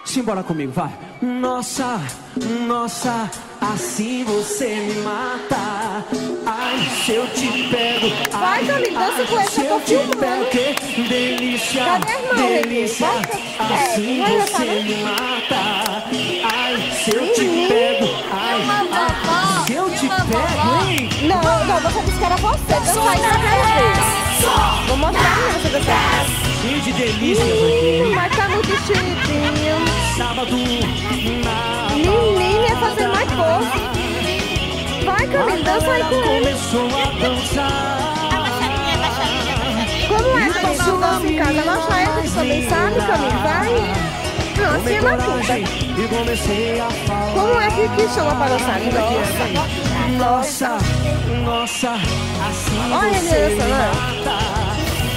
Simbora comigo, vai. Nossa, nossa, assim você me mata. Ai, se eu te pego. Vai, Camila, dança com essa, eu tô filmando. Que delícia, cadê a irmã, delícia. Assim você me mata. Ai, se eu te pego. Ai, se eu te pego, hein? Não, você disse que era você. Dançar isso aqui. Vou mostrar a você dançar. Cheio de delícias aqui. Mas tá muito enchidinho. Sábado na Menina, ia fazer mais força. Vai, Camila, dança aí com ele. Começou a dançar. Como é que você dança em casa? Nossa, ele também sabe, Camila? Vai. Não, assim é macuta. E comecei a falar. Como é que chama para dançar? Nossa, nossa, assim olha você ele me dançando. mata.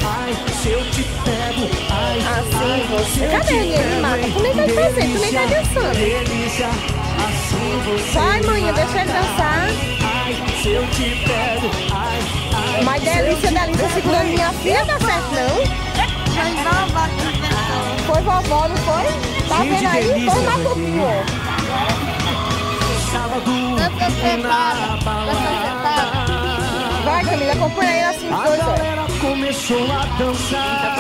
Ai, se eu te pego. Ai, assim você. Cadê ele? Mata. Tu nem tá fazendo, tu nem tá dançando. Delícia, assim você. Vai, manhã, deixa ele dançar. Ai, se eu te pego. Ai, ai. Mas delícia, segurando minha filha, dá certo não? Foi vovó, não foi? Tá vendo aí? Foi macuquinho. Sábado na balada. Vai, Camila, acompanha ele assim, A galera começou a dançar.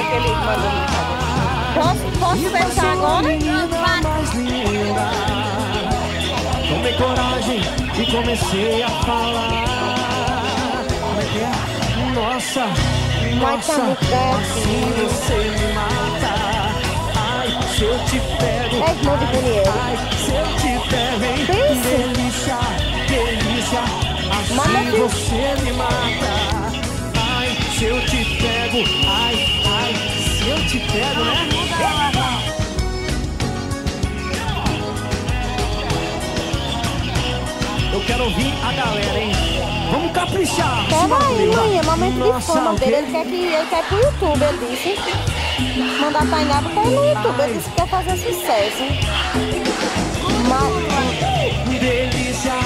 Posso fechar agora? Mais linda. Tomei coragem e comecei a falar. Como é que é? Nossa, nossa, assim você me mata. Ai, se eu te pego. É irmão de Daniel. Ai, se eu te pego, hein? Delícia, delícia. Assim você me mata. Ai, se eu te pego. Ai, ai, se eu te pego, né? Eu quero ouvir a galera, hein? Vamos caprichar. Pera aí, mãe, é momento de fama dele. Ele quer pro YouTube, ele disse. Mandar pra Iná botar ele no YouTube. Ele disse que quer fazer sucesso. Delícia,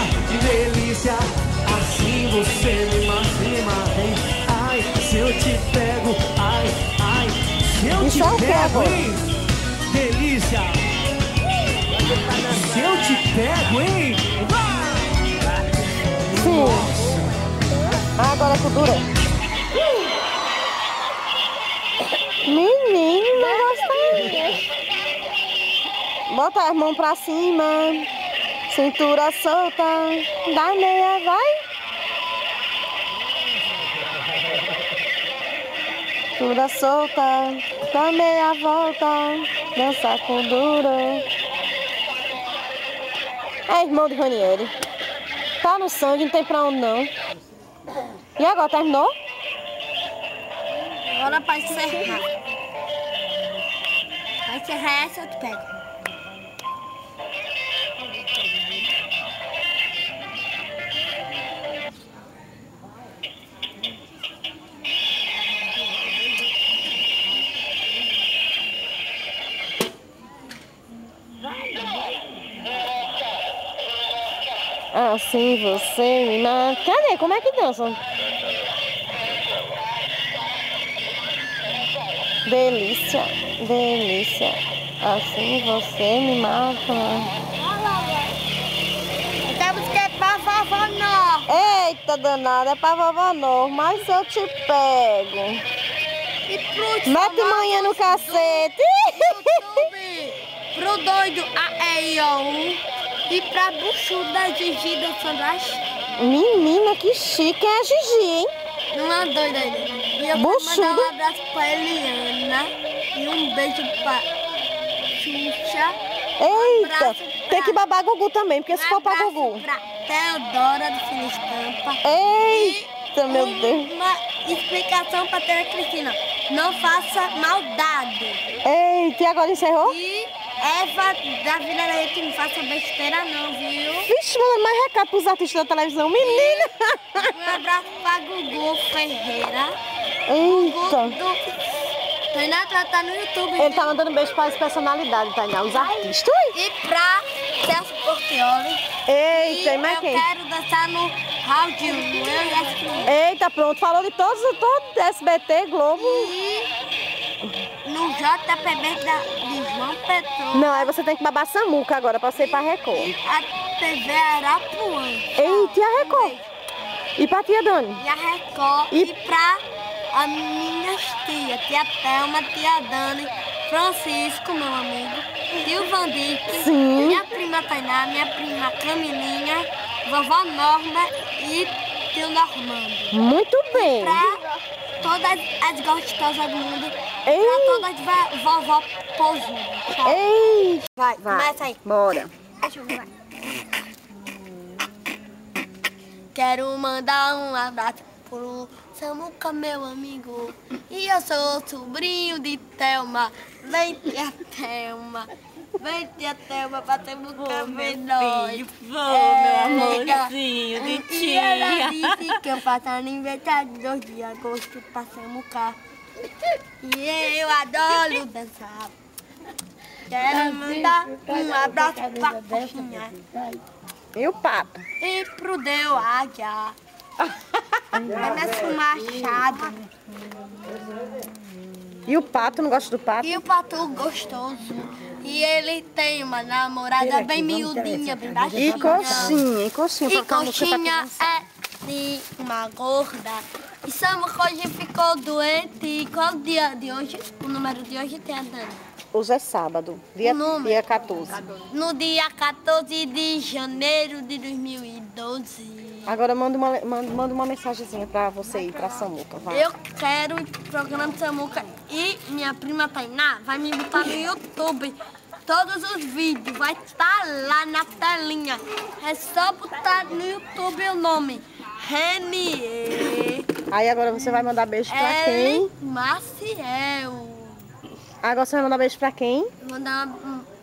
delícia. Assim você me mata, hein? Ai, se eu te pego. Ai, ai, se eu te pego, hein? Delícia. Se eu te pego, hein? Sim. Agora é dura. Menino, negócio tá... Bota as mãos pra cima. Cintura solta. Dá meia, vai. Cintura solta. Dá meia volta. Dança com dura. É irmão de Ranieri. Tá no sangue, não tem pra onde não. E agora, terminou? Agora pra encerrar. Vai encerrar essa, eu te pego. Assim você me mata. Cadê? Como é que dança? Delícia, delícia. Assim você me mata. Temos que ir pra vovó não. Eita danada, é pra vovó não. Mas eu te pego. E pro mete manhã no cacete. YouTube, pro doido AEO. E pra buchuda Gigi dançando axé. Menina, que chique é a Gigi, hein? Uma doida aí. E eu vou mandar um abraço pra Eliana. E um beijo pra Xuxa. Eita, tem que babar Gugu também, porque se for pra Gugu. Pra Teodora do Fina Estampa. Eita, e meu Deus. Uma explicação pra Tere Cristina. Não faça maldade. Eita, e agora encerrou? E Eva da Vila Areia, que não faça besteira não, viu? Vixe, manda mais recado pros artistas da televisão, menina. Um abraço pra Gugu Ferreira. Eita. Tainá tá no YouTube. Ele tá mandando beijo para as personalidades, Tainá, os artistas. E pra Celso Portioli. Eita, e mais quem? Eu quero dançar no Round 1, eu e as. Eita, pronto, falou de todos, todo SBT, Globo. E no JPB de João Pessoa. Não, aí você tem que babar Samuca agora pra você ir pra Record. A TV Arapuã. Eita, e a Record? E pra tia Dani? E a Record. E pra as minhas tias. Tia Thelma, tia Dani, Francisco, meu amigo. Tio Vandir. Sim. Minha prima Tainá, minha prima Camilinha, vovó Norma e tio Normando. Muito bem. Pra todas as gostosas do mundo. Ei. Pra todas as vovó Pozuda. Ei. Vai, Vai, começa aí. bora. Deixa eu ver. Quero mandar um abraço pro Samuca, meu amigo. E eu sou sobrinho de Thelma. Vem, tia Thelma. Vem, tia Thelma, pra Samuca ver nós. Meu amorzinho de E tia. ela disse que eu faço aniversário 2 de agosto pra Samuca. E eu adoro dançar. Quero mandar um abraço pra Coxinha. E o papo? E pro Deu Águia. Emerson Machado. E o pato, não gosta do pato? E o Patu gostoso. E ele tem uma namorada bem miudinha, bem E baixinha. coxinha, e coxinha. E pra música pra Coxinha criança. é de uma gorda. E Samuca hoje ficou doente. E qual o dia de hoje? O número de hoje tem a Dani. Hoje é sábado, dia número? 14. No dia 14 de janeiro de 2012. Agora manda uma mensagenzinha pra você ir pra Samuca, vai. Eu quero ir pro programa de Samuca e minha prima Tainá vai me botar no YouTube. Todos os vídeos vai estar lá na telinha. É só botar no YouTube o nome. Renier Aí agora você vai mandar beijo pra quem? Maciel. Agora você vai mandar beijo pra quem? Vou mandar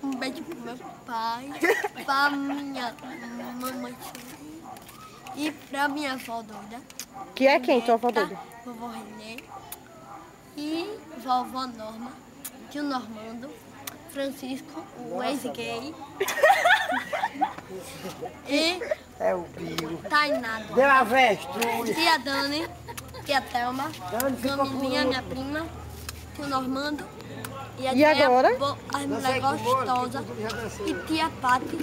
um beijo pro meu pai, pra minha mamãe e pra minha avó doida. Que é quem, tua avó doida? Vovó Renê e vovó Norma, tio Normando, Francisco, o ex-gay. E É o Pio. Tainá, Deu a avestruz. tia Dani, tia Thelma, Camilinha, minha prima, tio Normando. E a E tia agora? A mulher gostosa. E tia Pati,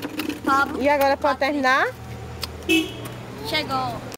Pablo. E agora pra terminar? Chegou.